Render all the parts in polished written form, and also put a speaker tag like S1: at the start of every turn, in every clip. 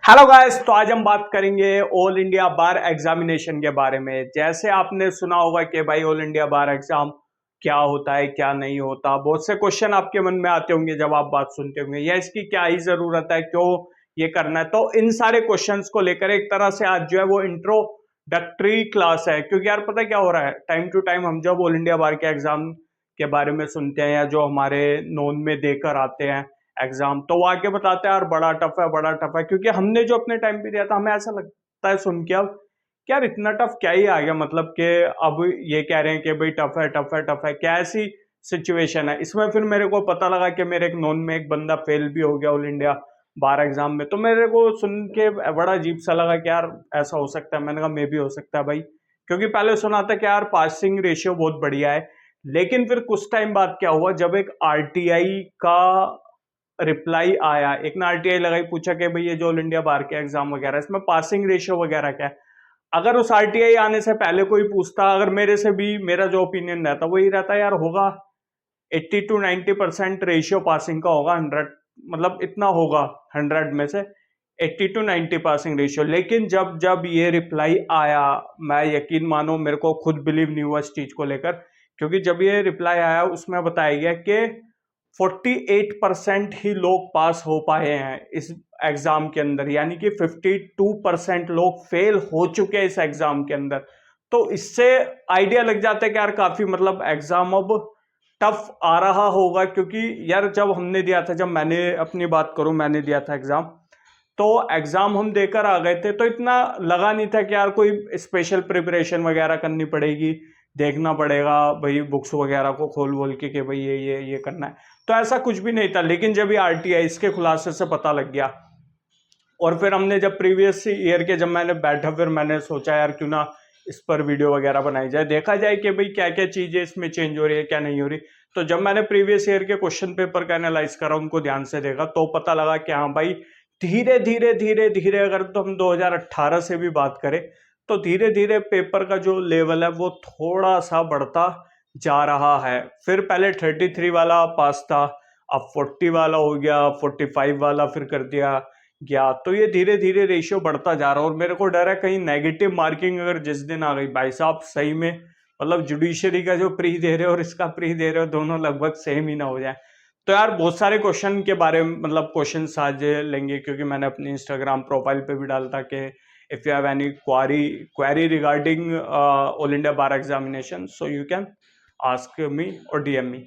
S1: Hello guys, तो आज हम बात करेंगे ऑल इंडिया बार एग्जामिनेशन के बारे में। जैसे आपने सुना होगा कि भाई ऑल इंडिया बार एग्जाम क्या होता है, क्या नहीं होता। बहुत से क्वेश्चन आपके मन में आते होंगे जब आप बात सुनते होंगे, या इसकी क्या ही जरूरत है, क्यों ये करना है। तो इन सारे क्वेश्चंस को लेकर एक तरह से आज जो है वो इंट्रोडक्टरी क्लास है। क्योंकि यार पता है क्या हो रहा है, टाइम टू टाइम हम जब ऑल इंडिया बार के एग्जाम के बारे में सुनते हैं या जो हमारे नोन में देकर आते हैं एग्जाम, तो वो आके बताते हैं यार बड़ा टफ है, बड़ा टफ है। क्योंकि हमने जो अपने टाइम पे दिया था, हमें ऐसा लगता है सुन के अब कि यार इतना टफ क्या ही आ गया। मतलब कि अब ये कह रहे हैं कि भाई टफ है, टफ है, टफ है, क्या ऐसी सिचुएशन है इसमें। फिर मेरे को पता लगा कि मेरे एक नॉन में एक बंदा फेल भी हो गया ऑल इंडिया बार एग्जाम में। तो मेरे को सुन के बड़ा अजीब सा लगा कि यार ऐसा हो सकता है। मैंने कहा मे भी हो सकता है भाई, क्योंकि पहले सुना था कि यार पासिंग रेशियो बहुत बढ़िया है। लेकिन फिर कुछ टाइम बाद क्या हुआ, जब एक आरटीआई का रिप्लाई आया, एक ने आरटीआई लगाई, पूछा कि भाई ये जो ऑल इंडिया बार के एग्जाम वगैरह इसमें पासिंग रेशियो वगैरह क्या है। अगर उस आरटीआई आने से पहले कोई पूछता, अगर मेरे से भी मेरा जो ओपिनियन रहता वो ही रहता यार होगा 80 to 90% रेशियो पासिंग का होगा। 100 मतलब इतना होगा, 100 में से 80 to 90 पासिंग रेशियो। लेकिन जब जब ये रिप्लाई आया, मैं यकीन मानो मेरे को खुद बिलीव नहीं हुआ इस चीज को लेकर। क्योंकि जब ये रिप्लाई आया उसमें बताया गया कि 48% ही लोग पास हो पाए हैं इस एग्जाम के अंदर, यानी कि 52% लोग फेल हो चुके हैं इस एग्जाम के अंदर। तो इससे आइडिया लग जाता है कि यार काफी मतलब एग्जाम अब टफ आ रहा होगा। क्योंकि यार जब हमने दिया था, जब मैंने अपनी बात करूं, मैंने दिया था एग्जाम, तो एग्जाम हम देकर आ गए थे, तो इतना लगा नहीं था कि यार कोई स्पेशल प्रिपरेशन वगैरह करनी पड़ेगी, देखना पड़ेगा भाई बुक्स वगैरह को खोल बोल के कि भाई ये करना है। तो ऐसा कुछ भी नहीं था। लेकिन जब ये आरटीआई इसके खुलासे से पता लग गया, और फिर हमने जब प्रीवियस ईयर के जब मैंने बैठा, फिर मैंने सोचा यार क्यों ना इस पर वीडियो वगैरह बनाई जाए, देखा जाए कि भाई क्या क्या चीजें इसमें चेंज हो रही है, क्या नहीं हो रही। तो जब मैंने प्रीवियस ईयर के क्वेश्चन पेपर का एनालाइज करा, उनको ध्यान से देखा, तो पता लगा कि हाँ भाई धीरे धीरे धीरे धीरे, अगर तो हम 2018 से भी बात करें, तो धीरे धीरे पेपर का जो लेवल है वो थोड़ा सा बढ़ता जा रहा है। फिर पहले 33 वाला पास था, अब 40 वाला हो गया, 45 वाला फिर कर दिया गया। तो ये धीरे धीरे रेशियो बढ़ता जा रहा है। और मेरे को डर है कहीं नेगेटिव मार्किंग अगर जिस दिन आ गई, भाई साहब सही में मतलब जुडिशरी का जो प्री दे रहे हो और इसका प्री दे रहे हो, दोनों लगभग सेम ही ना हो जाए। तो यार बहुत सारे क्वेश्चन के बारे में मतलब क्वेश्चन आज लेंगे, क्योंकि मैंने अपनी इंस्टाग्राम प्रोफाइल पे भी डालता कि if you have any query regarding all India bar examination, so you can ask me और डीएम मी।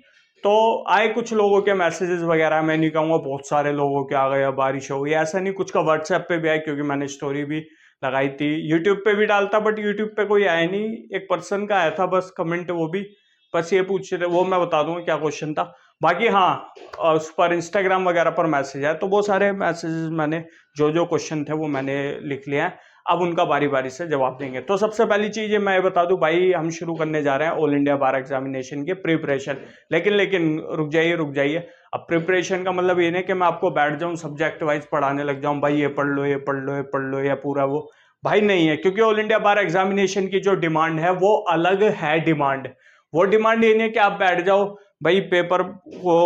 S1: तो आए कुछ लोगों के मैसेजेस वगैरह, मैं नहीं कहूँगा बहुत सारे लोगों के आ गए, बारिश हो गई, ऐसा नहीं। कुछ का व्हाट्सएप पे भी आया, क्योंकि मैंने स्टोरी भी लगाई थी, यूट्यूब पे भी डालता, बट यूट्यूब पे कोई आया नहीं। एक पर्सन का आया था बस कमेंट, वो भी बस ये पूछ रहे, वो मैं बता दूंगा क्या क्वेश्चन था। बाकी हाँ, उस पर इंस्टाग्राम वगैरह पर मैसेज आया, तो वो सारे मैसेजेस मैंने जो जो क्वेश्चन थे वो मैंने लिख लिया है। अब उनका बारी बारी से जवाब देंगे। तो सबसे पहली चीज ये मैं बता दूं भाई, हम शुरू करने जा रहे हैं ऑल इंडिया बार एग्जामिनेशन के प्रिपरेशन। लेकिन रुक जाइए रुक जाइए। अब प्रिपरेशन का मतलब ये नहीं कि मैं आपको बैठ जाऊं सब्जेक्ट वाइज पढ़ाने लग जाऊं, भाई ये पढ़ लो, ये पढ़ लो, ये पढ़ लो, या पूरा वो, भाई नहीं है। क्योंकि ऑल इंडिया बार एग्जामिनेशन की जो डिमांड है वो अलग है। डिमांड, वो डिमांड ये नहीं कि आप बैठ जाओ भाई पेपर को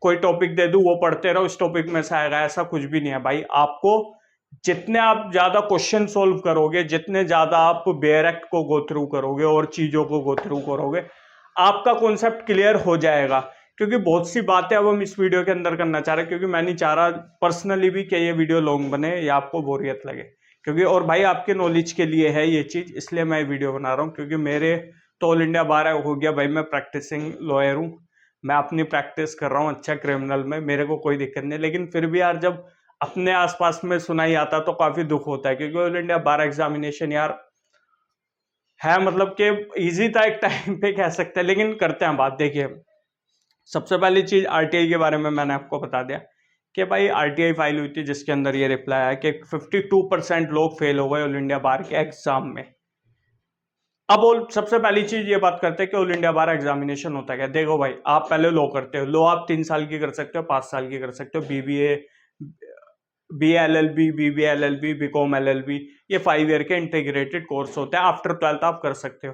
S1: कोई टॉपिक दे दूं वो पढ़ते रहो, इस टॉपिक में से आएगा, ऐसा कुछ भी नहीं है भाई। आपको जितने आप ज्यादा क्वेश्चन सोल्व करोगे, जितने ज्यादा आप बेयर एक्ट को गो थ्रू करोगे और चीजों को गो थ्रू करोगे, आपका कॉन्सेप्ट क्लियर हो जाएगा। क्योंकि बहुत सी बातें अब हम इस वीडियो के अंदर करना चाह रहे हैं, क्योंकि मैं नहीं चाह रहा पर्सनली भी कि ये वीडियो लॉन्ग बने या आपको बोरियत लगे। क्योंकि और भाई आपके नॉलेज के लिए है ये चीज, इसलिए मैं वीडियो बना रहा हूँ। क्योंकि मेरे तो ऑल इंडिया बार हो गया भाई, मैं प्रैक्टिसिंग लॉयर हूँ, मैं अपनी प्रैक्टिस कर रहा हूँ अच्छा क्रिमिनल में, मेरे को कोई दिक्कत नहीं। लेकिन फिर भी यार जब अपने आसपास में सुनाई आता तो काफी दुख होता है। क्योंकि ऑल इंडिया बार एग्जामिनेशन यार है मतलब कि इजी था एक टाइम पे कह सकते हैं। लेकिन करते हैं बात, देखिए सबसे पहली चीज आरटीआई के बारे में मैंने आपको बता दिया कि भाई आरटीआई फाइल हुई थी, जिसके अंदर ये रिप्लाई आया कि 52% लोग फेल हो गए ऑल इंडिया बार के एग्जाम में। अब सबसे पहली चीज ये बात करते हैं कि ऑल इंडिया बार एग्जामिनेशन होता है क्या। देखो भाई, आप पहले लो करते हो, लो आप 3 साल की कर सकते हो, 5 साल की कर सकते हो, BBA, BLLB, BBLLB, BCom LLB, ये 5 ईयर के इंटीग्रेटेड कोर्स होते हैं। आफ्टर 12th आप कर सकते हो।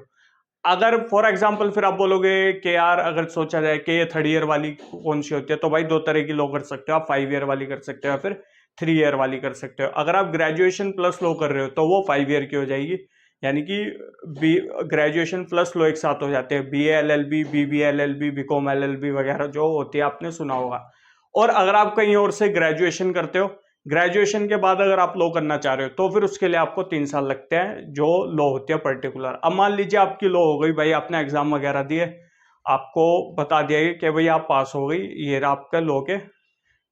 S1: अगर फॉर एग्जाम्पल फिर आप बोलोगे कि यार अगर सोचा जाए कि ये 3rd ईयर वाली कौन सी होती है, तो भाई दो तरह की लो कर सकते हो आप, 5 ईयर वाली कर सकते हो या फिर 3 ईयर वाली कर सकते हो। अगर आप ग्रेजुएशन प्लस लॉ कर रहे हो तो वो 5 ईयर की हो जाएगी, यानी कि बी ग्रेजुएशन प्लस लॉ एक साथ हो जाते हैं, BA LLB, BBA LLB, BCom LLB वगैरह जो होती है आपने सुना होगा। और अगर आप कहीं और से ग्रेजुएशन करते हो, ग्रेजुएशन के बाद अगर आप लॉ करना चाह रहे हो तो फिर उसके लिए आपको 3 साल लगते हैं जो लॉ होती है पर्टिकुलर। अब मान लीजिए आपकी लॉ हो गई भाई, आपने एग्जाम वगैरह दिए, आपको बता दिया गया कि भाई आप पास हो गई, ये रहा आपका लॉ के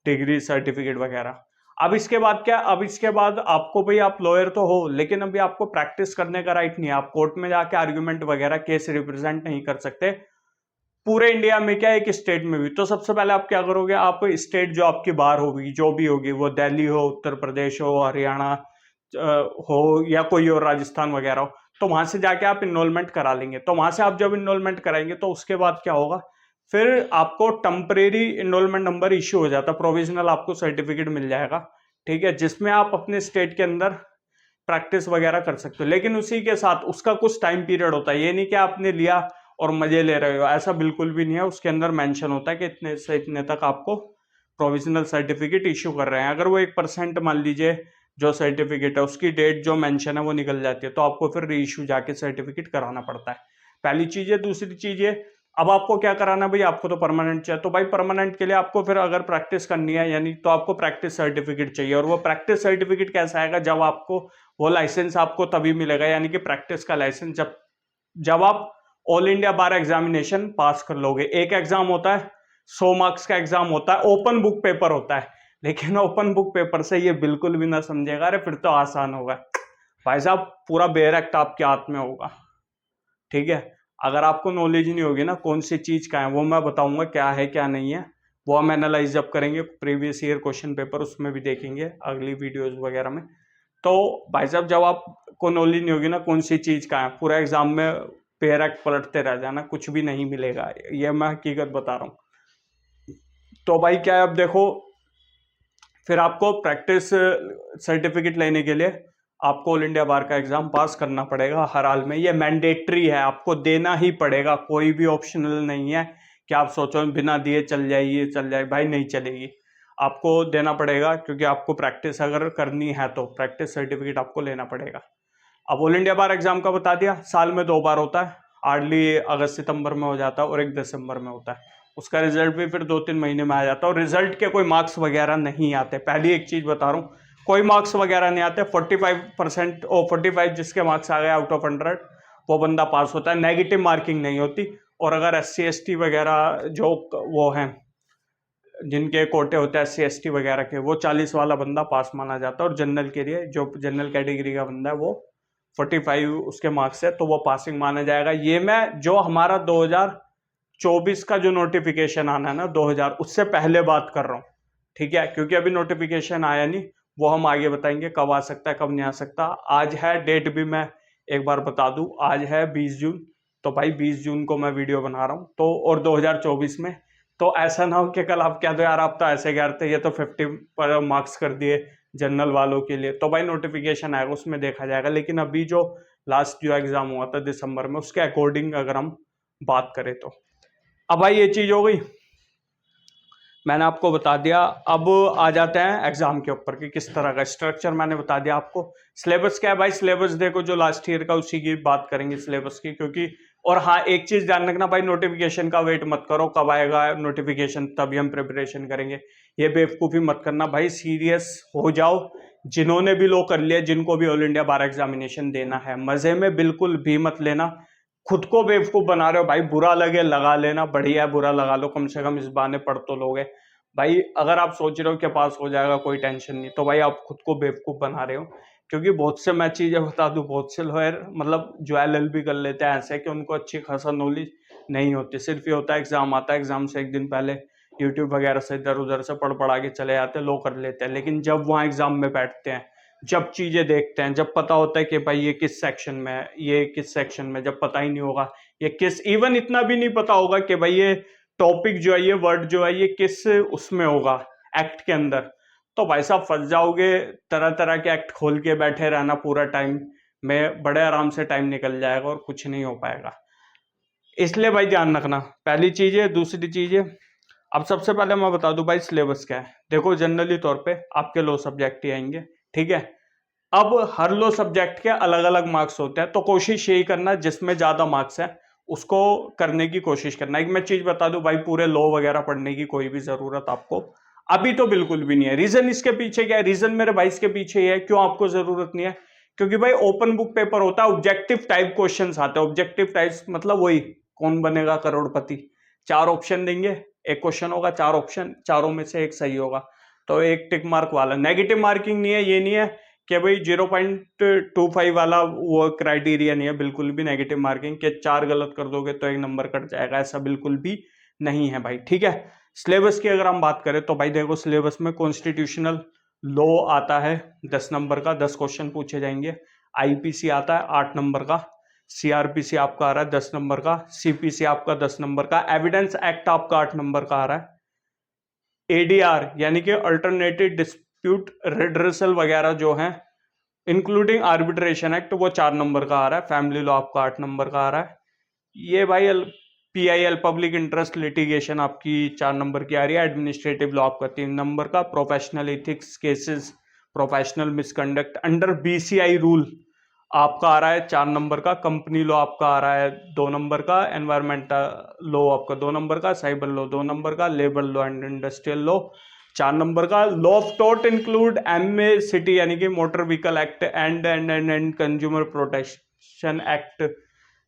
S1: डिग्री सर्टिफिकेट वगैरह। अब इसके बाद क्या, अब इसके बाद आपको भाई आप लॉयर तो हो, लेकिन अभी आपको प्रैक्टिस करने का राइट नहीं है, आप कोर्ट में जाके आर्ग्यूमेंट वगैरह केस रिप्रेजेंट नहीं कर सकते पूरे इंडिया में, क्या एक स्टेट में भी। तो सबसे पहले आप क्या करोगे, आप स्टेट जो आपकी बार होगी जो भी होगी, वो दिल्ली हो, उत्तर प्रदेश हो, हरियाणा हो या कोई और राजस्थान वगैरह हो, तो वहां से जाके आप इनरोलमेंट करा लेंगे। तो वहां से आप जब इनरोलमेंट कराएंगे तो उसके बाद क्या होगा, फिर आपको टेम्परेरी इनरोलमेंट नंबर इश्यू हो जाता है, प्रोविजनल आपको सर्टिफिकेट मिल जाएगा, ठीक है, जिसमें आप अपने स्टेट के अंदर प्रैक्टिस वगैरह कर सकते हो। लेकिन उसी के साथ उसका कुछ टाइम पीरियड होता है, ये नहीं कि आपने लिया और मजे ले रहे हो, ऐसा बिल्कुल भी नहीं है। उसके अंदर मेंशन होता है कि इतने से इतने तक आपको प्रोविजनल सर्टिफिकेट इश्यू कर रहे हैं। अगर वो 1% मान लीजिए जो सर्टिफिकेट है उसकी डेट जो मेंशन है वो निकल जाती है, तो आपको फिर री इश्यू जाके सर्टिफिकेट कराना पड़ता है। पहली चीज है। दूसरी चीज है, अब आपको क्या कराना भाई, आपको तो परमानेंट चाहिए, तो भाई परमानेंट के लिए आपको फिर अगर प्रैक्टिस करनी है यानी, तो आपको प्रैक्टिस सर्टिफिकेट चाहिए। और वो प्रैक्टिस सर्टिफिकेट कैसा आएगा, जब आपको वो लाइसेंस आपको तभी मिलेगा, यानी कि प्रैक्टिस का लाइसेंस जब आप ऑल इंडिया बार एग्जामिनेशन पास कर लोगे। एक एग्जाम होता है 100 मार्क्स का एग्जाम होता है, ओपन बुक पेपर होता है, लेकिन ओपन बुक पेपर से ये बिल्कुल भी ना समझेगा अरे फिर तो आसान होगा। भाई साहब पूरा बेरक्ट आपके हाथ में होगा, ठीक है। अगर आपको नॉलेज नहीं होगी ना कौन सी चीज का है, वो मैं बताऊंगा क्या है क्या नहीं है, वो हम एनालाइज जब करेंगे प्रीवियस ईयर क्वेश्चन पेपर, उसमें भी देखेंगे अगली वीडियोस वगैरह में। तो भाई साहब जब आपको नॉलेज नहीं होगी ना कौन सी चीज का है, पूरा एग्जाम में पेरक पलटते रह जाना, कुछ भी नहीं मिलेगा, ये मैं हकीकत बता रहा हूँ। तो भाई क्या है, अब देखो फिर आपको प्रैक्टिस सर्टिफिकेट लेने के लिए आपको ऑल इंडिया बार का एग्जाम पास करना पड़ेगा हर हाल में, ये मैंडेटरी है, आपको देना ही पड़ेगा, कोई भी ऑप्शनल नहीं है कि आप सोचो बिना दिए चल जाए, भाई नहीं चलेगी, आपको देना पड़ेगा, क्योंकि आपको प्रैक्टिस अगर करनी है तो प्रैक्टिस सर्टिफिकेट आपको लेना पड़ेगा। अब ऑल इंडिया बार एग्जाम का बता दिया, साल में 2 बार होता है, हार्डली अगस्त सितंबर में हो जाता है और एक दिसंबर में होता है। उसका रिजल्ट भी फिर 2-3 महीने में आ जाता है, और रिजल्ट के कोई मार्क्स वगैरह नहीं आते, पहली एक चीज बता रहा हूँ, कोई मार्क्स वगैरह नहीं आते। 45% और 45 जिसके मार्क्स आ गए आउट ऑफ 100 वो बंदा पास होता है, नेगेटिव मार्किंग नहीं होती। और अगर SC ST वगैरह जो वो हैं जिनके कोटे होते हैं SC ST वगैरह के, वो 40 वाला बंदा पास माना जाता है, और जनरल के लिए जो जनरल कैटेगरी का बंदा है वो 45 उसके मार्क्स है, तो वो पासिंग माना जाएगा। ये मैं जो हमारा 2024 का जो नोटिफिकेशन आना है ना 2000, उससे पहले बात कर रहा हूँ, ठीक है, क्योंकि अभी नोटिफिकेशन आया नहीं, वो हम आगे बताएंगे कब आ सकता है कब नहीं आ सकता। आज है डेट भी मैं एक बार बता दूं, आज है 20 जून, तो भाई 20 जून को मैं वीडियो बना रहा हूँ, तो और 2024 में, तो ऐसा ना हो कि कल आप कह दो यार आप तो ऐसे कह रहे थे, ये तो 50 पर मार्क्स कर दिए जनरल वालों के लिए। तो भाई नोटिफिकेशन आएगा उसमें देखा जाएगा, लेकिन अभी जो लास्ट जो एग्जाम हुआ था दिसंबर में, उसके अकॉर्डिंग अगर हम बात करें तो अब भाई ये चीज हो गई, मैंने आपको बता दिया। अब आ जाते हैं एग्जाम के ऊपर कि किस तरह का स्ट्रक्चर, मैंने बता दिया आपको। सिलेबस क्या है भाई, सिलेबस देखो जो लास्ट ईयर का उसी की बात करेंगे सिलेबस की, क्योंकि और हाँ एक चीज ध्यान रखना भाई, नोटिफिकेशन का वेट मत करो कब आएगा नोटिफिकेशन तभी हम प्रिपरेशन करेंगे, ये बेवकूफ़ी मत करना भाई, सीरियस हो जाओ। जिन्होंने भी लो कर लिया, जिनको भी ऑल इंडिया बार एग्जामिनेशन देना है, मजे में बिल्कुल भी मत लेना, खुद को बेवकूफ बना रहे हो भाई, बुरा लगे लगा लेना, बढ़िया है बुरा लगा लो, कम से कम इस बहाने पढ़ तो लोगे भाई। अगर आप सोच रहे हो कि पास हो जाएगा कोई टेंशन नहीं, तो भाई आप खुद को बेवकूफ बना रहे हो, क्योंकि बहुत से मैं चीजें बता दूं, बहुत से लॉयर मतलब जो LLB कर लेते हैं ऐसे कि उनको अच्छी खासा नॉलेज नहीं होती, सिर्फ ये होता है एग्जाम आता है, एग्जाम से एक दिन पहले यूट्यूब वगैरह से इधर उधर से पढ़ पढ़ा के चले जाते हैं, लो कर लेते हैं, लेकिन जब वहाँ एग्जाम में बैठते हैं, जब चीजें देखते हैं, जब पता होता है कि भाई ये किस सेक्शन में है, ये किस सेक्शन में, जब पता ही नहीं होगा ये किस, इवन इतना भी नहीं पता होगा कि भाई ये टॉपिक जो है, ये वर्ड जो है, ये किस उसमें होगा एक्ट के अंदर, तो भाई साहब फंस जाओगे। तरह तरह के एक्ट खोल के बैठे रहना पूरा टाइम में, बड़े आराम से टाइम निकल जाएगा और कुछ नहीं हो पाएगा। इसलिए भाई ध्यान रखना, पहली चीज है। दूसरी चीज है, अब सबसे पहले मैं बता दूं भाई सिलेबस क्या है। देखो जनरली तौर पे आपके लो सब्जेक्ट ही आएंगे, ठीक है। अब हर लो सब्जेक्ट के अलग अलग मार्क्स होते हैं, तो कोशिश यही करना जिसमें ज्यादा मार्क्स है उसको करने की कोशिश करना। एक मैं चीज बता दूं भाई, पूरे लॉ वगैरह पढ़ने की कोई भी जरूरत आपको अभी तो बिल्कुल भी नहीं है। रीजन इसके पीछे क्या है? रीजन मेरे भाई इसके पीछे ही है क्यों आपको जरूरत नहीं है, क्योंकि भाई ओपन बुक पेपर होता है, ऑब्जेक्टिव टाइप क्वेश्चंस आते हैं। ऑब्जेक्टिव टाइप मतलब वही कौन बनेगा करोड़पति, 4 ऑप्शन देंगे, एक क्वेश्चन होगा, 4 ऑप्शन, चारों में से एक सही होगा, तो एक टिक मार्क वाला। नेगेटिव मार्किंग नहीं है, ये नहीं है कि भाई 0.25 वाला वो क्राइटेरिया नहीं है बिल्कुल भी नेगेटिव मार्किंग के 4 गलत कर दोगे तो 1 नंबर कट जाएगा, ऐसा बिल्कुल भी नहीं है भाई, ठीक है। सिलेबस की अगर हम बात करें तो भाई देखो सिलेबस में कॉन्स्टिट्यूशनल लॉ आता है 10 नंबर का, 10 क्वेश्चन पूछे जाएंगे। आईपीसी आता है 8 नंबर का, सीआरपीसी आपका आ रहा है 10 नंबर का, सीपीसी आपका 10 नंबर का, एविडेंस एक्ट आपका 8 नंबर का आ रहा है, एडीआर यानी कि अल्टरनेटिव डिस्प्यूट रिड्रेसल वगैरह जो है इंक्लूडिंग आर्बिट्रेशन एक्ट वो 4 नंबर का आ रहा है, फैमिली लॉ आपका 8 नंबर का आ रहा है, ये भाई पीआईएल पब्लिक इंटरेस्ट लिटिगेशन आपकी 4 नंबर की आ रही है, एडमिनिस्ट्रेटिव लॉ आपका 3 नंबर का, professional ethics cases, professional misconduct under BCI rule आपका आ रहा है 4 नंबर का, कंपनी लॉ आपका आ रहा है 2 नंबर का, एनवायरमेंटल लॉ आपका 2 नंबर का, साइबर लॉ 2 नंबर का, labour law and industrial law 4 number का, law of tort include MA city यानी कि motor vehicle act and consumer protection act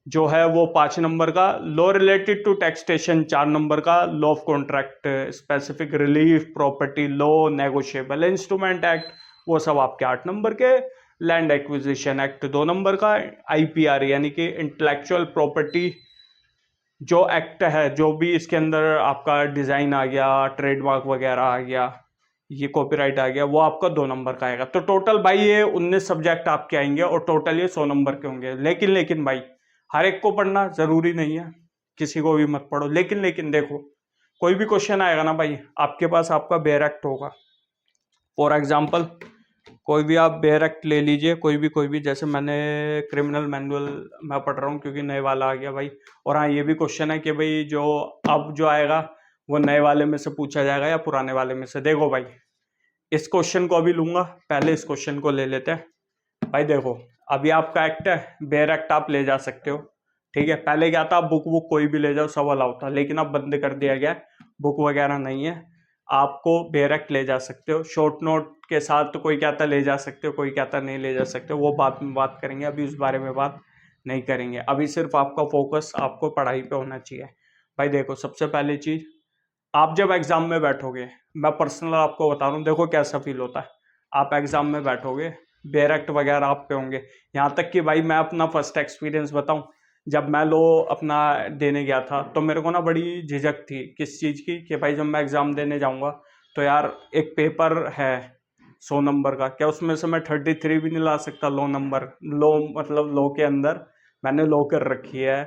S1: जो है वो 5 नंबर का, law related to taxation 4 number का, law of contract specific relief property law negotiable instrument act वो सब आपके 8 नंबर के, लैंड एक्विजिशन एक्ट 2 नंबर का, आईपीआर यानी कि इंटेलेक्चुअल प्रॉपर्टी जो एक्ट है, जो भी इसके अंदर आपका डिजाइन आ गया, ट्रेडमार्क वगैरह आ गया, ये कॉपीराइट आ गया, वो आपका 2 नंबर का आएगा। तो टोटल भाई ये 19 सब्जेक्ट आपके आएंगे और टोटल ये 100 नंबर के होंगे। लेकिन भाई हर एक को पढ़ना जरूरी नहीं है, किसी को भी मत पढ़ो। लेकिन देखो कोई भी क्वेश्चन आएगा ना भाई, आपके पास आपका बेयर एक्ट होगा। फॉर एग्जाम्पल कोई भी आप बेयर एक्ट ले लीजिए, कोई भी जैसे मैंने क्रिमिनल मैनुअल मैं पढ़ रहा हूँ क्योंकि नए वाला आ गया भाई। और हाँ ये भी क्वेश्चन है कि भाई जो अब जो आएगा वो नए वाले में से पूछा जाएगा या पुराने वाले में से। देखो भाई इस क्वेश्चन को अभी लूंगा, पहले इस क्वेश्चन को ले लेते हैं। भाई देखो अभी आपका एक्ट है, बेयर एक्ट आप ले जा सकते हो, ठीक है। पहले क्या था, बुक कोई भी ले जाओ सब अलाउ था, लेकिन अब बंद कर दिया गया, बुक वगैरह नहीं है, आपको बेयर एक्ट ले जा सकते हो। शॉर्ट नोट के साथ तो कोई कहता ले जा सकते हो, कोई कहता नहीं ले जा सकते हो, वो बात में बात करेंगे, अभी उस बारे में बात नहीं करेंगे। अभी सिर्फ आपका फोकस आपको पढ़ाई पे होना चाहिए। भाई देखो सबसे पहली चीज, आप जब एग्जाम में बैठोगे, मैं पर्सनल आपको बता रहा हूँ, देखो कैसा फील होता है। आप एग्जाम में बैठोगे, बेयर एक्ट वगैरह आप पे होंगे, यहाँ तक कि भाई मैं अपना फर्स्ट एक्सपीरियंस बताऊं, जब मैं लो अपना देने गया था तो मेरे को ना बड़ी झिझक थी किस चीज़ की, कि भाई जब मैं एग्ज़ाम देने जाऊंगा तो यार एक पेपर है 100 नंबर का, क्या उसमें से मैं 33 भी नहीं ला सकता? लो नंबर, लो मतलब लो के अंदर मैंने लो कर रखी है,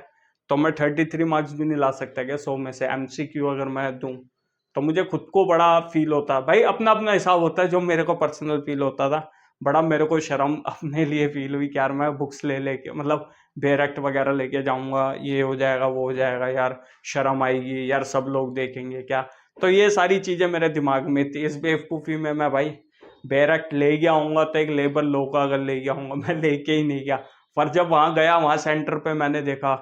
S1: तो मैं 33 मार्क्स भी नहीं ला सकता क्या 100 में से? एमसीक्यू अगर मैं दूं तो मुझे खुद को बड़ा फील होता है। भाई अपना अपना हिसाब होता है, जो मेरे को पर्सनल फील होता था, बड़ा मेरे को शर्म अपने लिए फील हुई कि यार मैं बुक्स ले लेके मतलब बेयर एक्ट वगैरह लेके जाऊंगा, ये हो जाएगा वो हो जाएगा, यार शर्म आएगी, यार सब लोग देखेंगे क्या। तो ये सारी चीजें मेरे दिमाग में थी। इस बेवकूफ़ी में मैं भाई बेयर एक्ट ले गया हूँगा तो एक लेबर लो का अगर ले गया हूँगा, मैं लेके ही नहीं गया। पर जब वहाँ गया, वहाँ सेंटर पे मैंने देखा,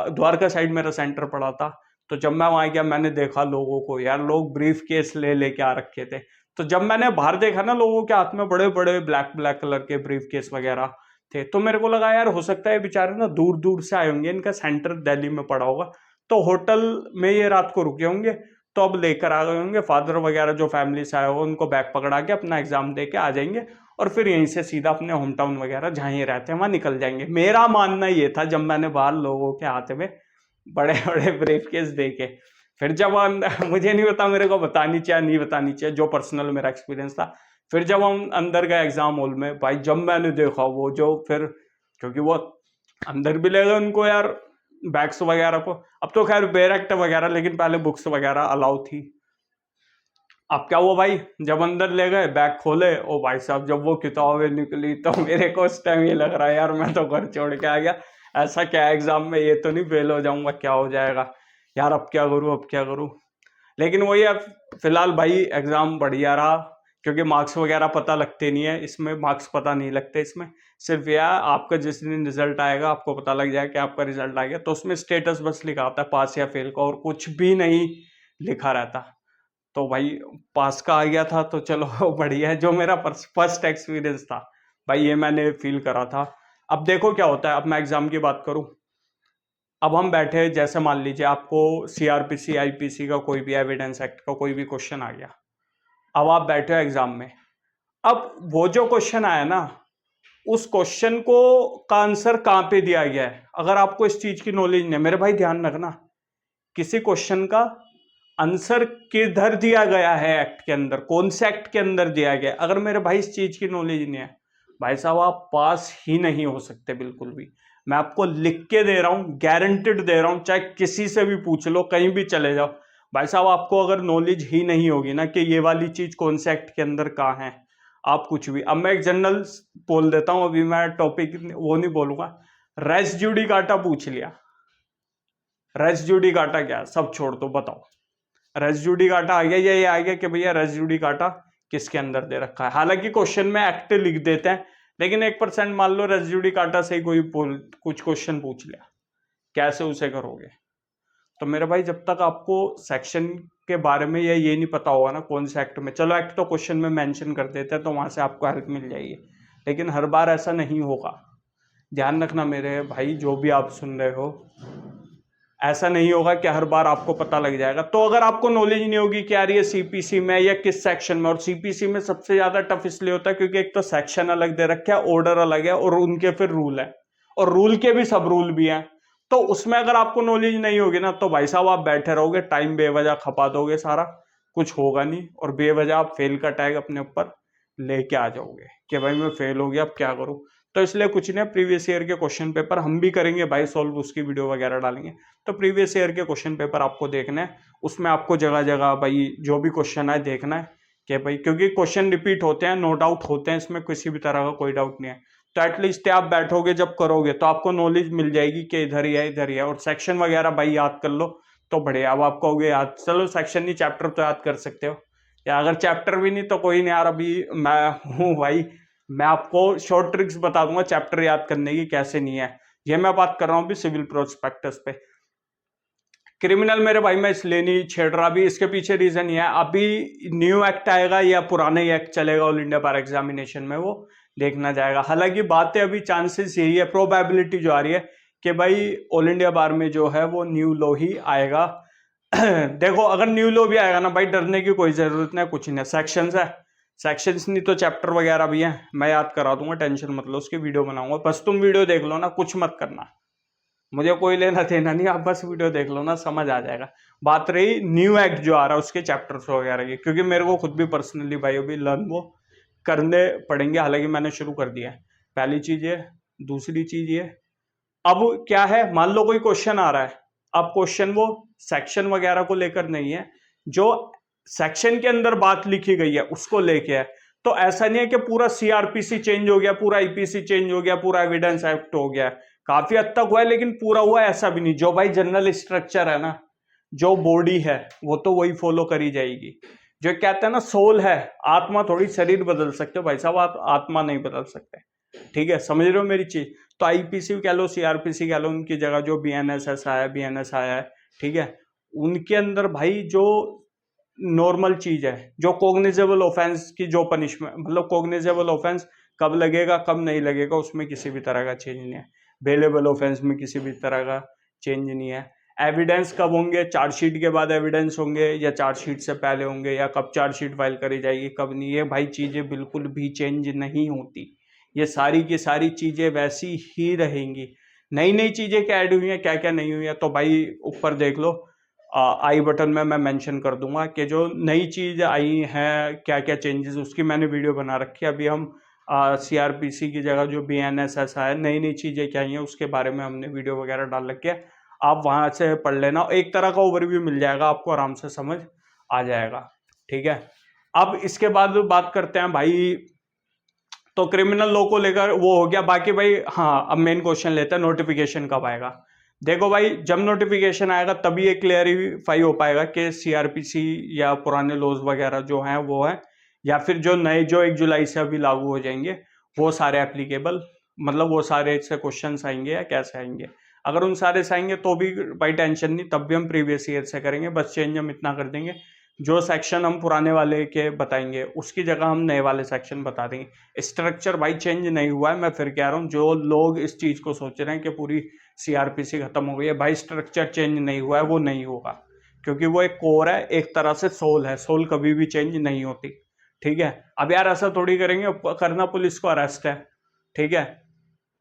S1: द्वारका साइड मेरा सेंटर पड़ा था, तो जब मैं वहाँ गया मैंने देखा लोगों को, यार लोग ब्रीफ केस ले लेके आ रखे थे। तो जब मैंने बाहर देखा ना लोगों के हाथ में बड़े बड़े ब्लैक ब्लैक कलर के ब्रीफ केस वगैरह थे, तो मेरे को लगा यार हो सकता है बेचारे ना दूर दूर से आए होंगे, इनका सेंटर दिल्ली में पड़ा होगा, तो होटल में ये रात को रुके होंगे, तो अब लेकर आ गए होंगे फादर वगैरह जो फैमिली से आए हो, उनको बैग पकड़ा के अपना एग्जाम दे के आ जाएंगे और फिर यहीं से सीधा अपने होम टाउन वगैरह जहाँ ये रहते हैं वहां निकल जाएंगे। मेरा मानना ये था जब मैंने बाहर लोगों के हाथ में बड़े बड़े ब्रीफ केस देखे। फिर जब मुझे नहीं पता मेरे को बतानी चाहिए नहीं बतानी चाहिए, जो पर्सनल मेरा एक्सपीरियंस था। फिर जब हम अंदर गए एग्जाम हॉल में, भाई जब मैंने देखा वो जो फिर, क्योंकि वो अंदर भी ले गए उनको यार बैग्स वगैरह को, अब तो खैर बेयर एक्ट वगैरह, लेकिन पहले बुक्स वगैरह अलाउ थी। अब क्या हुआ भाई, जब अंदर ले गए बैग खोले, ओ भाई साहब जब वो किताबें निकली तो मेरे को उस टाइम ये लग रहा है यार मैं तो घर छोड़ के आ गया, ऐसा क्या एग्जाम में ये तो नहीं फेल हो जाऊंगा, क्या हो जाएगा यार, अब क्या करूं अब क्या करूं। लेकिन वही अब फिलहाल भाई एग्जाम बढ़िया रहा, क्योंकि मार्क्स वगैरह पता लगते नहीं है इसमें, मार्क्स पता नहीं लगते इसमें, सिर्फ यह आपका जिस दिन रिजल्ट आएगा आपको पता लग जाएगा कि आपका रिजल्ट आ गया, तो उसमें स्टेटस बस लिखा होता है पास या फेल का, और कुछ भी नहीं लिखा रहता। तो भाई पास का आ गया था तो चलो बढ़िया है। जो मेरा फर्स्ट एक्सपीरियंस था भाई ये मैंने फील करा था। अब देखो क्या होता है, अब मैं एग्जाम की बात करूं, अब हम बैठे, जैसे मान लीजिए आपको सीआरपीसी आईपीसी का कोई भी एविडेंस एक्ट का कोई भी क्वेश्चन आ गया, अब आप बैठे हो एग्जाम में, अब वो जो क्वेश्चन आया ना, उस क्वेश्चन को का आंसर कहाँ पे दिया गया है, अगर आपको इस चीज की नॉलेज नहीं है, मेरे भाई ध्यान रखना, किसी क्वेश्चन का आंसर किधर दिया गया है एक्ट के अंदर, कौन से एक्ट के अंदर दिया गया है, अगर मेरे भाई इस चीज की नॉलेज नहीं है, भाई साहब आप पास ही नहीं हो सकते बिल्कुल भी। मैं आपको लिख के दे रहा हूं, गारंटेड दे रहा हूं, चाहे किसी से भी पूछ लो, कहीं भी चले जाओ, भाई साहब आपको अगर नॉलेज ही नहीं होगी ना कि ये वाली चीज कौन से एक्ट के अंदर कहाँ है, आप कुछ भी। अब मैं एक जनरल बोल देता हूं, अभी मैं टॉपिक वो नहीं बोलूंगा, रेस जुडिकाटा पूछ लिया, रेस जुडिकाटा क्या है, सब छोड़ दो, बताओ रेस जुडिकाटा आ गया, ये आ गया कि भैया रेस जुडिकाटा किसके अंदर दे रखा है। हालांकि क्वेश्चन में एक्ट लिख देते हैं, लेकिन 1% मान लो रेस जुडिकाटा से ही कोई कुछ क्वेश्चन पूछ लिया, कैसे उसे करोगे। तो मेरे भाई जब तक आपको सेक्शन के बारे में या ये नहीं पता होगा ना कौन से एक्ट में, चलो एक्ट तो क्वेश्चन में मेंशन कर देते हैं तो वहां से आपको हेल्प मिल जाएगी, लेकिन हर बार ऐसा नहीं होगा। ध्यान रखना मेरे भाई, जो भी आप सुन रहे हो, ऐसा नहीं होगा कि हर बार आपको पता लग जाएगा। तो अगर आपको नॉलेज नहीं होगी कि यार ये सीपीसी में या किस सेक्शन में, और सीपीसी में सबसे ज्यादा टफ इसलिए होता है क्योंकि एक तो सेक्शन अलग दे रखे है, ऑर्डर अलग है, और उनके फिर रूल है, और रूल के भी सब रूल भी हैं। तो उसमें अगर आपको नॉलेज नहीं होगी ना, तो भाई साहब आप बैठे रहोगे, टाइम बेवजह खपा दोगे सारा, कुछ होगा नहीं, और बेवजह आप फेल का टैग अपने ऊपर लेके आ जाओगे कि भाई मैं फेल हो गया, अब क्या करूं। तो इसलिए कुछ नहीं, प्रीवियस ईयर के क्वेश्चन पेपर हम भी करेंगे भाई सॉल्व, उसकी वीडियो वगैरह डालेंगे। तो प्रीवियस ईयर के क्वेश्चन पेपर आपको देखना है, उसमें आपको जगह जगह भाई जो भी क्वेश्चन है देखना है कि भाई, क्योंकि क्वेश्चन रिपीट होते हैं, नो डाउट होते हैं, इसमें किसी भी तरह का कोई डाउट नहीं है। तो एटलीस्ट आप बैठोगे जब करोगे तो आपको नॉलेज मिल जाएगी कि इधर ही है इधर ही है, और सेक्शन वगैरह भाई याद कर लो तो बढ़िया। अब आप कहोगे याद, चलो सेक्शन नहीं चैप्टर तो याद कर सकते हो, या अगर चैप्टर भी नहीं तो कोई नहीं यार, अभी मैं हूँ भाई, मैं आपको शॉर्ट ट्रिक्स बता दूंगा चैप्टर याद करने की कैसे नहीं है। ये मैं बात कर रहा हूँ अभी सिविल प्रोस्पेक्टस पे। क्रिमिनल मेरे भाई मैं इसलिए नहीं छेड़ रहा, अभी इसके पीछे रीजन ये है, अभी न्यू एक्ट आएगा या पुराना ही एक्ट चलेगा ऑल इंडिया बार एग्जामिनेशन में, वो देखना जाएगा। हालांकि बातें अभी चांसेस यही है, प्रोबेबिलिटी जो आ रही है कि भाई ऑल इंडिया बार में जो है वो न्यू लॉ ही आएगा। देखो अगर न्यू लॉ भी आएगा ना भाई, डरने की कोई जरूरत नहीं, कुछ नहीं, सेक्शंस है, सेक्शंस नहीं तो चैप्टर वगैरह भी है, मैं याद करा दूंगा, टेंशन मत लो, उसकी वीडियो बनाऊंगा, बस तुम वीडियो देख लो ना, कुछ मत करना, मुझे कोई लेना देना नहीं, आप बस वीडियो देख लो ना, समझ आ जाएगा। बात रही न्यू एक्ट जो आ रहा है उसके चैप्टर्स वगैरह की, क्योंकि मेरे को खुद भी पर्सनली भाई अभी लर्न वो करने पड़ेंगे, हालांकि मैंने शुरू कर दिया है। पहली चीज ये, दूसरी चीज ये, अब क्या है, मान लो कोई क्वेश्चन आ रहा है, अब क्वेश्चन वो सेक्शन वगैरह को लेकर नहीं है, जो सेक्शन के अंदर बात लिखी गई है उसको लेके है। तो ऐसा नहीं है कि पूरा सीआरपीसी चेंज हो गया, पूरा आईपीसी चेंज हो गया, पूरा एविडेंस एक्ट हो गया, काफी हद तक हुआ है, लेकिन पूरा हुआ है ऐसा भी नहीं। जो भाई जनरल स्ट्रक्चर है ना, जो बॉडी है वो तो वही फॉलो करी जाएगी। जो कहते हैं ना सोल है, आत्मा थोड़ी शरीर बदल सकते हो भाई साहब, आप आत्मा नहीं बदल सकते, ठीक है, समझ रहे हो मेरी चीज। तो आईपीसी कह लो, सीआरपीसी कह लो, उनकी जगह जो बीएनएसएस आया, बीएनएस आया है, ठीक है, उनके अंदर भाई जो नॉर्मल चीज है, जो कोग्निजेबल ऑफेंस की जो पनिशमेंट, मतलब कोग्निजेबल ऑफेंस कब लगेगा कब नहीं लगेगा, उसमें किसी भी तरह का चेंज नहीं है। बेलेबल ऑफेंस में किसी भी तरह का चेंज नहीं है। एविडेंस कब होंगे, चार्जशीट के बाद एविडेंस होंगे, या चार्जशीट से पहले होंगे, या कब चार्जशीट फाइल करी जाएगी कब नहीं, ये भाई चीजें बिल्कुल भी चेंज नहीं होती, ये सारी की सारी चीजें वैसी ही रहेंगी। नई नई चीजें क्या ऐड हुई हैं, क्या क्या नहीं हुई है, तो भाई ऊपर देख लो, आई बटन में मैं मेंशन कर दूंगा कि जो नई चीज आई है, क्या क्या चेंजेस, उसकी मैंने वीडियो बना रखी है। अभी हम सीआरपीसी की जगह जो बीएनएसएस है, नई नई चीजें क्या आई हैं उसके बारे में हमने वीडियो वगैरह डाल रखी है, आप वहां से पढ़ लेना, एक तरह का ओवरव्यू मिल जाएगा आपको, आराम से समझ आ जाएगा, ठीक है। अब इसके बाद बात करते हैं भाई, तो क्रिमिनल लॉ को लेकर वो हो गया। बाकी भाई हाँ, अब मेन क्वेश्चन लेते हैं, नोटिफिकेशन कब आएगा। देखो भाई, जब नोटिफिकेशन आएगा तभी ये क्लियरिफाई हो पाएगा कि सीआरपीसी या पुराने लॉज वगैरह जो हैं वो है, या फिर जो नए जो 1 जुलाई से अभी लागू हो जाएंगे वो सारे एप्लीकेबल, मतलब वो सारे से क्वेश्चन आएंगे या कैसे आएंगे। अगर उन सारे से आएंगे तो भी भाई टेंशन नहीं, तब भी हम प्रीवियस ईयर से करेंगे, बस चेंज हम इतना कर देंगे, जो सेक्शन हम पुराने वाले के बताएंगे उसकी जगह हम नए वाले सेक्शन बता देंगे। स्ट्रक्चर भाई चेंज नहीं हुआ है, मैं फिर कह रहा हूँ, जो लोग इस चीज को सोच रहे हैं कि पूरी सीआरपीसी खत्म हो गई है, भाई स्ट्रक्चर चेंज नहीं हुआ है, वो नहीं होगा, क्योंकि वो एक कोर है, एक तरह से सोल है, सोल कभी भी चेंज नहीं होती। ठीक है, अब यार ऐसा थोड़ी करेंगे, करना पुलिस को अरेस्ट है, ठीक है,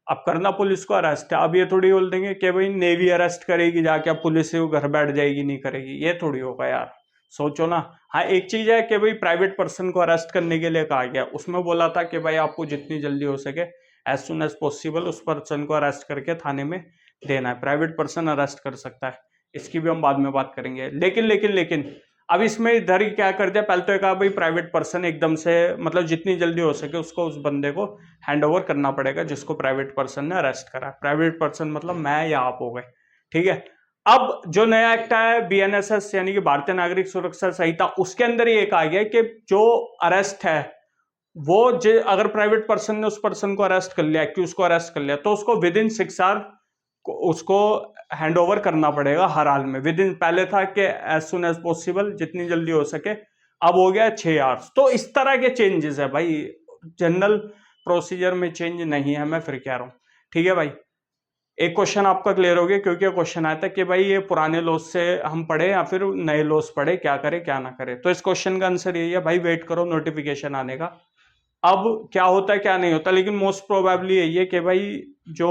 S1: अब करना पुलिस को अरेस्ट है, अब ये थोड़ी बोल देंगे कि भाई नेवी अरेस्ट करेगी जाके, अब पुलिस से वो घर बैठ जाएगी, नहीं करेगी, ये थोड़ी होगा यार, सोचो ना। हाँ, एक चीज है कि भाई प्राइवेट पर्सन को अरेस्ट करने के लिए कहा गया, उसमें बोला था कि भाई आपको जितनी जल्दी हो सके एज सुन एज पॉसिबल उस पर्सन को अरेस्ट करके थाने में देना है, प्राइवेट पर्सन अरेस्ट कर सकता है, इसकी भी हम बाद में बात करेंगे। लेकिन लेकिन लेकिन अब इसमें इधर ही क्या कर दिया, पहले तो कहा भाई प्राइवेट पर्सन एकदम से, मतलब जितनी जल्दी हो सके उसको, उस बंदे को हैंड ओवर करना पड़ेगा जिसको प्राइवेट पर्सन ने अरेस्ट करा। प्राइवेट पर्सन मतलब मैं या आप हो गए, ठीक है। अब जो नया एक्ट आया है बीएनएसएस यानी कि भारतीय नागरिक सुरक्षा संहिता, उसके अंदर ही एक आ गया कि जो अरेस्ट है वो अगर प्राइवेट पर्सन ने उस पर्सन को अरेस्ट कर लिया, एक्यूज को अरेस्ट कर लिया, तो उसको विद इन 6 आवर उसको हैंड ओवर करना पड़ेगा हर हाल में। विद इन, पहले था कि एज सुन एज पॉसिबल, जितनी जल्दी हो सके, अब हो गया 6 आवर्स। तो इस तरह के चेंजेस है भाई, जनरल प्रोसीजर में चेंज नहीं है, मैं फिर कह रहा हूं, ठीक है भाई। एक क्वेश्चन आपका क्लियर हो गया, क्योंकि क्वेश्चन आया था कि भाई ये पुराने लॉस से हम पढ़े या फिर नए लॉस पढ़े, क्या करें क्या ना करें। तो इस क्वेश्चन का आंसर यही है भाई, वेट करो नोटिफिकेशन आने का। अब क्या होता है क्या नहीं होता, लेकिन मोस्ट प्रोबेबली यही है कि भाई जो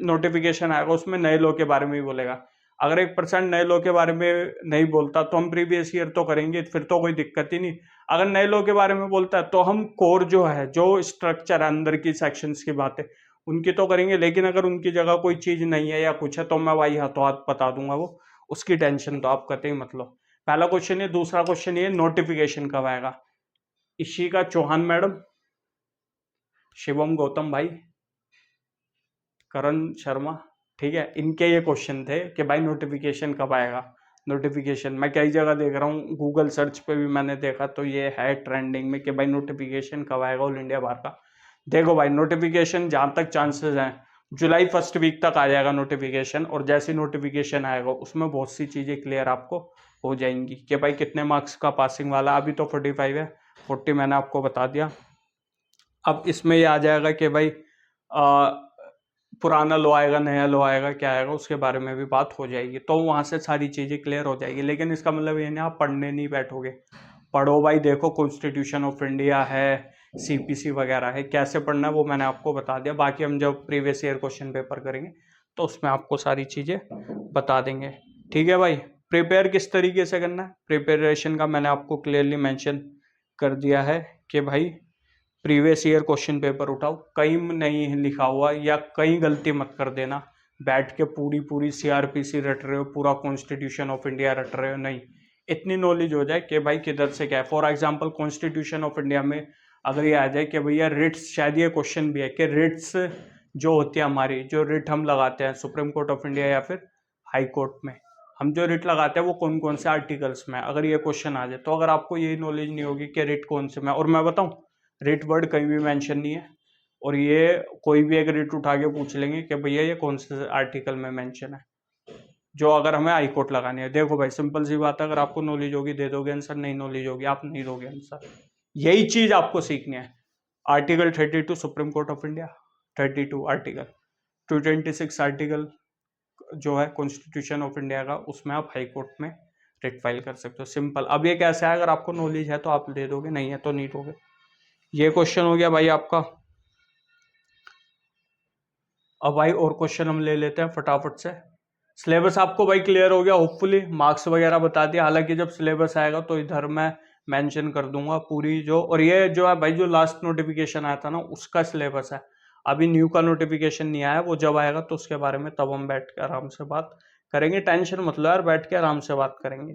S1: नोटिफिकेशन आएगा उसमें नए लॉ के बारे में ही बोलेगा। अगर 1% नए लॉ के बारे में नहीं बोलता तो हम प्रीवियस ईयर तो करेंगे, फिर तो कोई दिक्कत ही नहीं। अगर नए लॉ के बारे में बोलता है तो हम कोर जो है, जो स्ट्रक्चर है अंदर की सेक्शंस की बातें, उनकी तो करेंगे। लेकिन अगर उनकी जगह कोई चीज नहीं है या कुछ है तो मैं भाई हाथों हाथ बता दूंगा, वो उसकी टेंशन तो आप कतई मत लो। पहला क्वेश्चन ये, दूसरा क्वेश्चन ये, नोटिफिकेशन कब आएगा। इशिका चौहान मैडम, शिवम गौतम भाई, करण शर्मा, ठीक है, इनके ये क्वेश्चन थे कि भाई नोटिफिकेशन कब आएगा। नोटिफिकेशन मैं कई जगह देख रहा हूँ, गूगल सर्च पे भी मैंने देखा तो ये है ट्रेंडिंग में कि भाई नोटिफिकेशन कब आएगा ऑल इंडिया बार का। देखो भाई, नोटिफिकेशन जहाँ तक चांसेस हैं, जुलाई फर्स्ट वीक तक आ जाएगा नोटिफिकेशन, और जैसे नोटिफिकेशन आएगा उसमें बहुत सी चीज़ें क्लियर आपको हो जाएंगी कि भाई कितने मार्क्स का पासिंग वाला, अभी तो 45 है, 40 मैंने आपको बता दिया। अब इसमें ये आ जाएगा कि भाई पुराना लो आएगा, नया लो आएगा, क्या आएगा, उसके बारे में भी बात हो जाएगी, तो वहां से सारी चीज़ें क्लियर हो जाएगी। लेकिन इसका मतलब ये नहीं आप पढ़ने नहीं बैठोगे, पढ़ो भाई, देखो कॉन्स्टिट्यूशन ऑफ इंडिया है, सीपीसी वगैरह है, कैसे पढ़ना है वो मैंने आपको बता दिया। बाकी हम जब प्रीवियस ईयर क्वेश्चन पेपर करेंगे तो उसमें आपको सारी चीज़ें बता देंगे, ठीक है भाई। प्रिपेयर किस तरीके से करना है, प्रिपरेशन का मैंने आपको क्लियरली मेंशन कर दिया है कि भाई प्रीवियस ईयर क्वेश्चन पेपर उठाओ, कहीं नहीं लिखा हुआ या कहीं गलती मत कर देना, बैठ के पूरी पूरी सीआरपीसी रट रहे हो, पूरा कॉन्स्टिट्यूशन ऑफ इंडिया रट रहे हो, नहीं, इतनी नॉलेज हो जाए कि भाई किधर से क्या है। For example constitution of India में अगर ये आ जाए कि भैया रिट्स, शायद ये क्वेश्चन भी है कि रिट्स जो होती है हमारी, जो रिट हम लगाते हैं सुप्रीम कोर्ट ऑफ इंडिया या फिर हाई कोर्ट में, हम जो रिट लगाते हैं वो कौन कौन से आर्टिकल्स में, अगर ये क्वेश्चन आ जाए तो अगर आपको यही नॉलेज नहीं होगी कि रिट कौन से में, और मैं बताऊं रिट वर्ड कहीं भी मेंशन नहीं है, और ये कोई भी एक रिट उठा के पूछ लेंगे कि भैया ये कौन से आर्टिकल में मेंशन है, जो अगर हमें हाई कोर्ट लगानी है। देखो भाई सिंपल सी बात है, अगर आपको नॉलेज होगी दे दोगे आंसर, नहीं नॉलेज होगी आप नहीं दोगे आंसर, यही चीज आपको सीखनी है। Article 32 supreme court of India, 32 article, 226 article जो है कॉन्स्टिट्यूशन ऑफ इंडिया का, उसमें आप हाई कोर्ट में रिट फाइल कर सकते हो, सिंपल। अब ये कैसे है, अगर आपको नॉलेज है तो आप दे दोगे, नहीं है तो नहीं दोगे। ये क्वेश्चन हो गया भाई आपका। अब भाई और क्वेश्चन हम ले लेते हैं फटाफट से। सिलेबस आपको भाई क्लियर हो गया होपफुली, मार्क्स वगैरह बता दिया, हालांकि जब सिलेबस आएगा तो इधर मैं मेंशन कर दूंगा पूरी जो, और ये जो है भाई जो लास्ट नोटिफिकेशन आया था ना उसका सिलेबस है, अभी न्यू का नोटिफिकेशन नहीं आया, वो जब आएगा तो उसके बारे में तब हम बैठ के आराम से बात करेंगे, टेंशन मत लो यार, बैठ के आराम से बात करेंगे।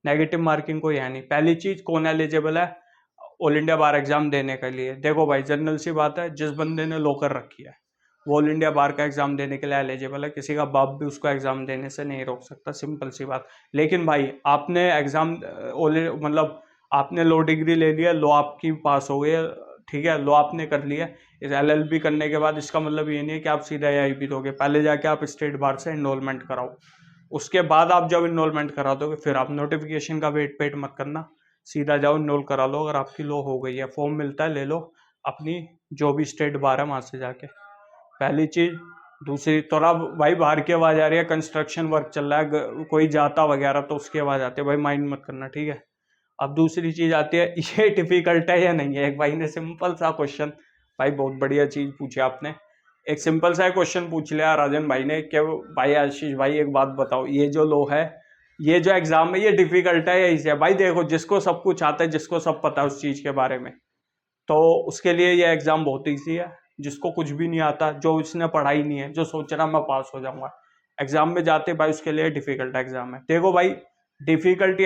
S1: नेगेटिव मार्किंग कोई है नहीं। पहली चीज, कौन एलिजिबल है ऑल इंडिया बार एग्जाम देने के लिए। देखो भाई जनरल सी बात है, जिस बंदे ने लो कर रखी है वो ऑल इंडिया बार का एग्जाम देने के लिए एलिजिबल है, किसी का बाप भी उसको एग्जाम देने से नहीं रोक सकता, सिंपल सी बात। लेकिन भाई आपने एग्जाम मतलब आपने लो डिग्री ले लिया, लो आपकी पास हो गई है, ठीक है, लो आपने कर लिया। इस LLB करने के बाद इसका मतलब ये नहीं है कि आप सीधा AIB दोगे, पहले जाके आप स्टेट बार से इनरोलमेंट कराओ। उसके बाद आप जब इनरोलमेंट करा दोगे फिर आप नोटिफिकेशन का वेट मत करना, सीधा जाओ इनरोल करा लो। अगर आपकी लो हो गई है, फॉर्म मिलता है, ले लो अपनी जो भी स्टेट बार है वहां से जाके, पहली चीज। दूसरी, थोड़ा भाई बाहर की आवाज आ रही है, कंस्ट्रक्शन वर्क चल रहा है, कोई जाता वगैरह तो उसकी आवाज आती है, भाई माइंड मत करना, ठीक है। अब दूसरी चीज आती है, ये डिफिकल्ट है या नहीं है। एक भाई ने सिंपल सा क्वेश्चन, भाई बहुत बढ़िया चीज पूछी आपने, एक सिंपल सा क्वेश्चन पूछ लिया राजन भाई ने कि भाई आशीष भाई एक बात बताओ, ये जो लो है, ये जो एग्जाम है, ये डिफिकल्ट है या इजी है। भाई देखो, जिसको सब कुछ आता है, जिसको सब पता है उस चीज के बारे में, तो उसके लिए ये एग्जाम बहुत ईजी है। जिसको कुछ भी नहीं आता, जो इसने पढ़ाई नहीं है, जो सोच रहा मैं पास हो जाऊंगा, एग्जाम में जाते भाई उसके लिए डिफिकल्ट एग्जाम है। देखो भाई, डिफिकल्टी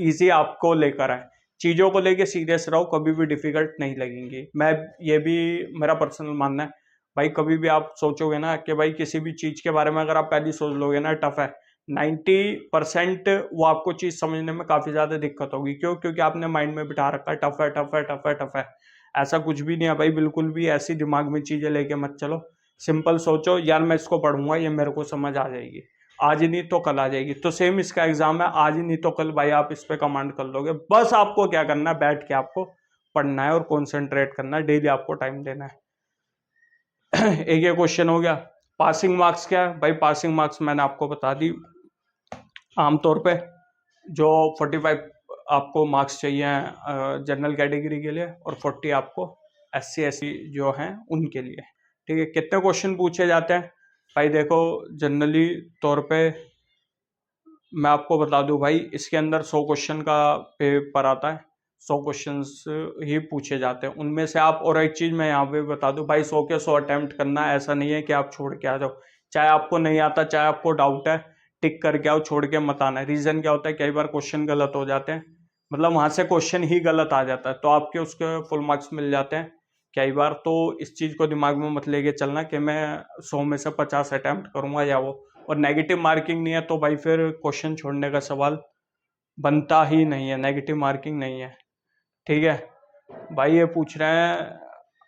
S1: इजी आपको लेकर है, चीजों को लेके सीरियस रहो, कभी भी डिफिकल्ट नहीं लगेंगी। मैं, ये भी मेरा पर्सनल मानना है भाई, कभी भी आप सोचोगे ना कि भाई किसी भी चीज के बारे में अगर आप पहले सोच लोगे ना टफ है, 90% वो आपको चीज समझने में काफी ज्यादा दिक्कत होगी। क्यों? क्योंकि आपने माइंड में बिठा रखा है टफ है, टफ है, टफ है, टफ है। ऐसा कुछ भी नहीं है भाई, बिल्कुल भी ऐसी दिमाग में चीजें लेके मत चलो। सिंपल सोचो यार, मैं इसको पढ़ूंगा, ये मेरे को समझ आ जाएगी, आज ही नहीं तो कल आ जाएगी। तो सेम इसका एग्जाम है, आज ही नहीं तो कल भाई आप इस पे कमांड कर लोगे। बस आपको क्या करना है, बैठ के आपको पढ़ना है और कॉन्सेंट्रेट करना है, डेली आपको टाइम देना है। एक ये क्वेश्चन हो गया। पासिंग मार्क्स क्या है भाई? पासिंग मार्क्स मैंने आपको बता दी, आमतौर पे जो 45 आपको मार्क्स चाहिए जनरल कैटेगरी के लिए, और 40 आपको SC SC जो हैं उनके लिए, ठीक है। कितने क्वेश्चन पूछे जाते हैं भाई? देखो, जनरली तौर पे मैं आपको बता दूं भाई, इसके अंदर 100 क्वेश्चन का पेपर आता है, 100 क्वेश्चंस ही पूछे जाते हैं उनमें से आप। और एक चीज मैं यहाँ पे बता दूं भाई, 100 के 100 अटेम्प्ट करना, ऐसा नहीं है कि आप छोड़ के आ जाओ। चाहे आपको नहीं आता, चाहे आपको डाउट है, टिक करके आओ, छोड़ के मत आना। रीजन क्या होता है, कई बार क्वेश्चन गलत हो जाते हैं, मतलब वहां से क्वेश्चन ही गलत आ जाता है, तो आपके उसके फुल मार्क्स मिल जाते हैं कई बार। तो इस चीज को दिमाग में मत लेके चलना कि मैं 100 में से 50 अटेम्प्ट करूंगा या वो, और नेगेटिव मार्किंग नहीं है तो भाई फिर क्वेश्चन छोड़ने का सवाल बनता ही नहीं है, नेगेटिव मार्किंग नहीं है, ठीक है। भाई ये पूछ रहे हैं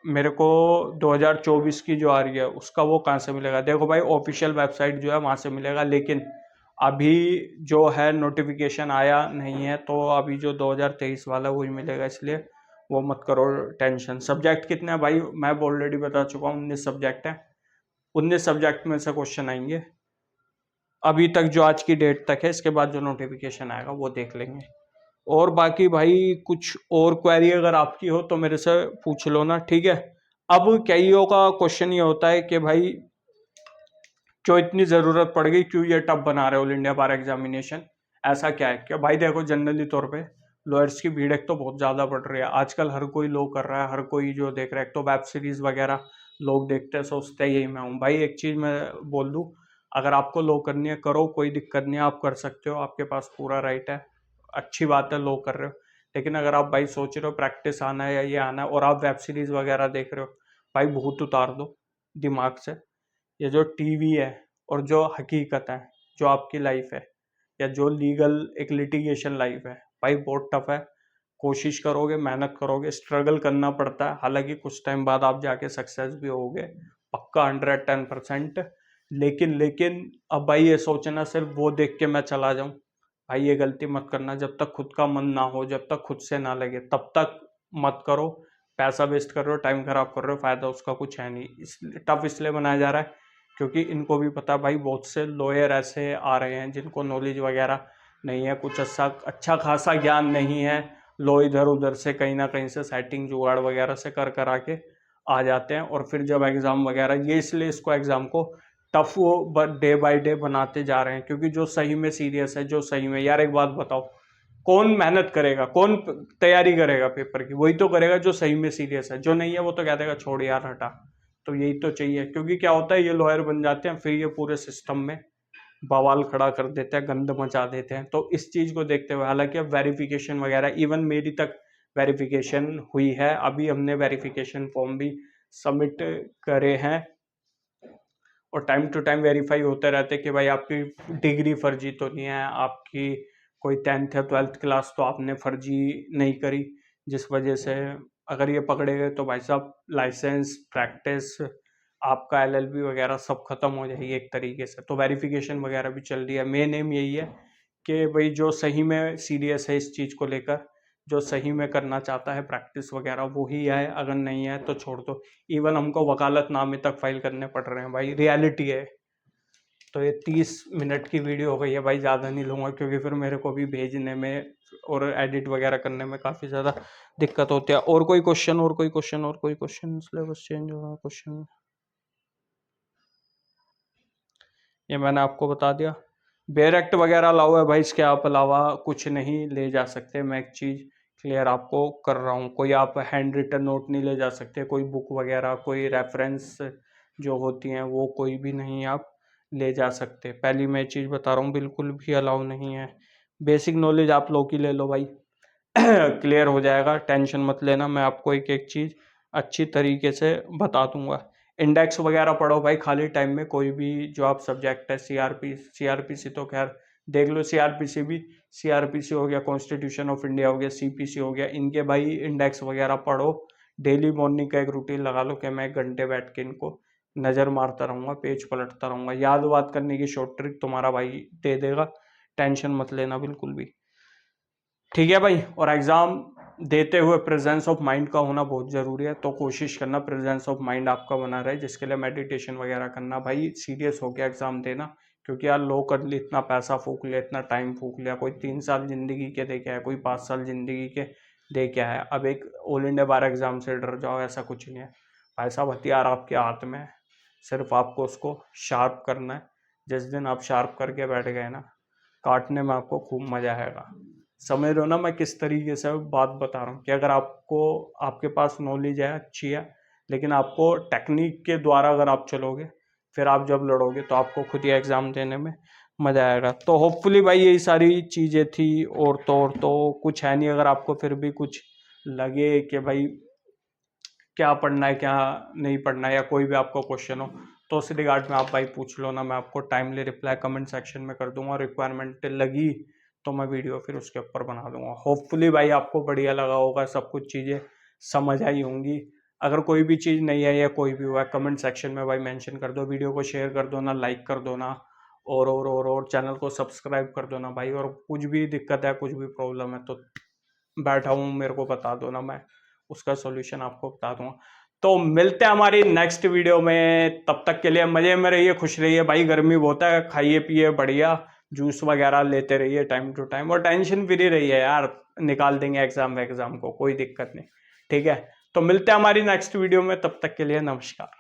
S1: मेरे को 2024 की जो आ रही है उसका वो कहाँ से मिलेगा? देखो भाई, ऑफिशियल वेबसाइट जो है वहाँ से मिलेगा, लेकिन अभी जो है नोटिफिकेशन आया नहीं है, तो अभी जो 2023 वाला वही मिलेगा, इसलिए वो मत करो टेंशन। सब्जेक्ट कितने हैं भाई? मैं ऑलरेडी बता चुका हूँ, 19 सब्जेक्ट हैं, 19 सब्जेक्ट में से क्वेश्चन आएंगे अभी तक, जो आज की डेट तक है। इसके बाद जो नोटिफिकेशन आएगा वो देख लेंगे। और बाकी भाई कुछ और क्वेरी अगर आपकी हो तो मेरे से पूछ लो ना, ठीक है। अब कईयों का क्वेश्चन ये होता है कि भाई जो इतनी ज़रूरत पड़ गई, क्यों ये टफ बना रहे ऑल इंडिया बार एग्जामिनेशन, ऐसा क्या है? क्या भाई देखो, जनरली तौर पे लॉयर्स की भीड़ एक तो बहुत ज़्यादा बढ़ रही है आजकल, हर कोई लो कर रहा है, हर कोई जो देख रहा है, एक तो वेब सीरीज़ वगैरह लोग देखते हैं, सोचते हैं यही मैं हूँ। भाई एक चीज़ मैं बोल दूँ, अगर आपको लो करनी है करो, कोई दिक्कत नहीं है, आप कर सकते हो, आपके पास पूरा राइट है, अच्छी बात है लो कर रहे हो। लेकिन अगर आप भाई सोच रहे हो प्रैक्टिस आना है या ये आना है, और आप वेब सीरीज़ वगैरह देख रहे हो, भाई भूत उतार दो दिमाग से। ये जो टीवी है और जो हकीकत है, जो आपकी लाइफ है, या जो लीगल एक लिटिगेशन लाइफ है, भाई बहुत टफ है। कोशिश करोगे, मेहनत करोगे, स्ट्रगल करना पड़ता है, हालांकि कुछ टाइम बाद आप जाके सक्सेस भी होगे, पक्का 110%। लेकिन अब भाई ये सोचना सिर्फ वो देख के मैं चला जाऊं, भाई ये गलती मत करना। जब तक खुद का मन ना हो, जब तक खुद से ना लगे, तब तक मत करो। पैसा वेस्ट कर रहे हो, टाइम खराब कर रहे हो, फायदा उसका कुछ है नहीं। इसलिए टफ इसलिए बनाया जा रहा है क्योंकि इनको भी पता भाई, बहुत से लॉयर ऐसे आ रहे हैं जिनको नॉलेज वगैरह नहीं है, कुछ अच्छा खासा ज्ञान नहीं है, लो इधर उधर से कहीं ना कहीं से सेटिंग जुगाड़ वगैरह से कर करा के आ जाते हैं। और फिर जब एग्ज़ाम वगैरह, ये इसलिए इसको एग्ज़ाम को टफ वो डे बाय डे बनाते जा रहे हैं, क्योंकि जो सही में सीरियस है, जो सही में, यार एक बात बताओ, कौन मेहनत करेगा, कौन तैयारी करेगा पेपर की? वही तो करेगा जो सही में सीरियस है। जो नहीं है वो तो कह देगा छोड़ यार हटा। तो यही तो चाहिए, क्योंकि क्या होता है, ये लॉयर बन जाते हैं, फिर ये पूरे सिस्टम में बवाल खड़ा कर देते हैं, गंद मचा देते हैं। तो इस चीज को देखते हुए, हालांकि अब वेरिफिकेशन वगैरह, इवन मेरी तक वेरिफिकेशन हुई है, अभी हमने वेरिफिकेशन फॉर्म भी सबमिट करे हैं, और टाइम टू टाइम वेरीफाई होते रहते कि भाई आपकी डिग्री फर्जी तो नहीं है, आपकी कोई 10th या 12th क्लास तो आपने फर्जी नहीं करी, जिस वजह से अगर ये पकड़े गए तो भाई साहब लाइसेंस, प्रैक्टिस, आपका एलएलबी वगैरह सब खत्म हो जाएगी एक तरीके से। तो वेरिफिकेशन वगैरह भी चल रही है। मेन एम यही है कि भाई जो सही में सीरियस है इस चीज़ को लेकर, जो सही में करना चाहता है प्रैक्टिस वगैरह, वो ही है, अगर नहीं है तो छोड़ दो। इवन हमको वकालतनामे तक फाइल करने पड़ रहे हैं भाई, रियलिटी है। तो ये 30 मिनट की वीडियो हो गई है भाई, ज़्यादा नहीं लूँगा क्योंकि फिर मेरे को भी भेजने में और एडिट वगैरह करने में काफ़ी ज़्यादा दिक्कत होती है। और कोई क्वेश्चन, और कोई क्वेश्चन, और कोई क्वेश्चन? सिलेबस चेंज होगा क्वेश्चन, ये मैंने आपको बता दिया। बेयर एक्ट वगैरह अलाउ है भाई, इसके आप अलावा कुछ नहीं ले जा सकते। मैं एक चीज़ क्लियर आपको कर रहा हूँ, कोई आप हैंड रिटन नोट नहीं ले जा सकते, कोई बुक वगैरह, कोई रेफरेंस जो होती हैं वो कोई भी नहीं आप ले जा सकते। पहली मैं चीज़ बता रहा हूँ, बिल्कुल भी अलाउ नहीं है। बेसिक नॉलेज आप लोग की ले लो भाई, क्लियर हो जाएगा, टेंशन मत लेना। मैं आपको एक एक चीज़ अच्छी तरीके से बता दूंगा। इंडेक्स वगैरह पढ़ो भाई खाली टाइम में, कोई भी जो आप सब्जेक्ट है, सीआरपीसी तो खैर देख लो, सीआरपीसी हो गया, कॉन्स्टिट्यूशन ऑफ इंडिया हो गया, सीपीसी हो गया, इनके भाई इंडेक्स वगैरह पढ़ो। डेली मॉर्निंग का एक रूटीन लगा लो कि मैं 1 घंटे बैठ के इनको नज़र मारता रहूँगा, पेज पलटता रहूँगा। याद वाद करने की शॉर्ट ट्रिक तुम्हारा भाई दे देगा, टेंशन मत लेना बिल्कुल भी। ठीक है भाई। और एग्ज़ाम देते हुए प्रेजेंस ऑफ माइंड का होना बहुत ज़रूरी है, तो कोशिश करना प्रेजेंस ऑफ माइंड आपका बना रहे, जिसके लिए मेडिटेशन वगैरह करना। भाई सीरियस होकर एग्ज़ाम देना, क्योंकि यार लो कर ली, इतना पैसा फूक लिया, इतना टाइम फूक लिया। कोई 3 साल ज़िंदगी के दे के आया, कोई 5 साल ज़िंदगी के दे के आया। अब एक ऑल इंडिया बार एग्ज़ाम से डर जाओ, ऐसा कुछ नहीं है भाई साहब। हथियार आपके हाथ में है, सिर्फ आपको उसको शार्प करना है। जिस दिन आप शार्प करके बैठ गए ना, काटने में आपको खूब मज़ा आएगा। समझ रहे हो ना मैं किस तरीके से बात बता रहा हूँ, कि अगर आपको, आपके पास नॉलेज है अच्छी है, लेकिन आपको टेक्निक के द्वारा अगर आप चलोगे, फिर आप जब लड़ोगे तो आपको खुद ही एग्ज़ाम देने में मज़ा आएगा। तो होपफुली भाई यही सारी चीज़ें थी, और तो कुछ है नहीं। अगर आपको फिर भी कुछ लगे कि भाई क्या पढ़ना है, क्या नहीं पढ़ना है, या कोई भी आपको क्वेश्चन हो, तो उस रिगार्ड में आप भाई पूछ लो ना, मैं आपको टाइमली रिप्लाई कमेंट सेक्शन में कर दूंगा। रिक्वायरमेंट लगी तो मैं वीडियो फिर उसके ऊपर बना दूंगा। होपफुली भाई आपको बढ़िया लगा होगा, सब कुछ चीज़ें समझ आई होंगी। अगर कोई भी चीज़ नहीं है या कोई भी हुआ, कमेंट सेक्शन में भाई मेंशन कर दो, वीडियो को शेयर कर दो ना, लाइक कर दो ना, और चैनल को सब्सक्राइब कर दो ना भाई। और कुछ भी दिक्कत है, कुछ भी प्रॉब्लम है, तो बैठा हूँ, मेरे को बता दो ना, मैं उसका सॉल्यूशन आपको बता दूंगा। तो मिलते हैं हमारी नेक्स्ट वीडियो में, तब तक के लिए मजे में रहिए, खुश रहिए भाई। गर्मी बहुत है, खाइए पिए बढ़िया, जूस वगैरह लेते रहिए टाइम टू टाइम, और टेंशन फ्री रहिए यार, निकाल देंगे एग्जाम को, कोई दिक्कत नहीं। ठीक है, तो मिलते हैं हमारी नेक्स्ट वीडियो में, तब तक के लिए नमस्कार।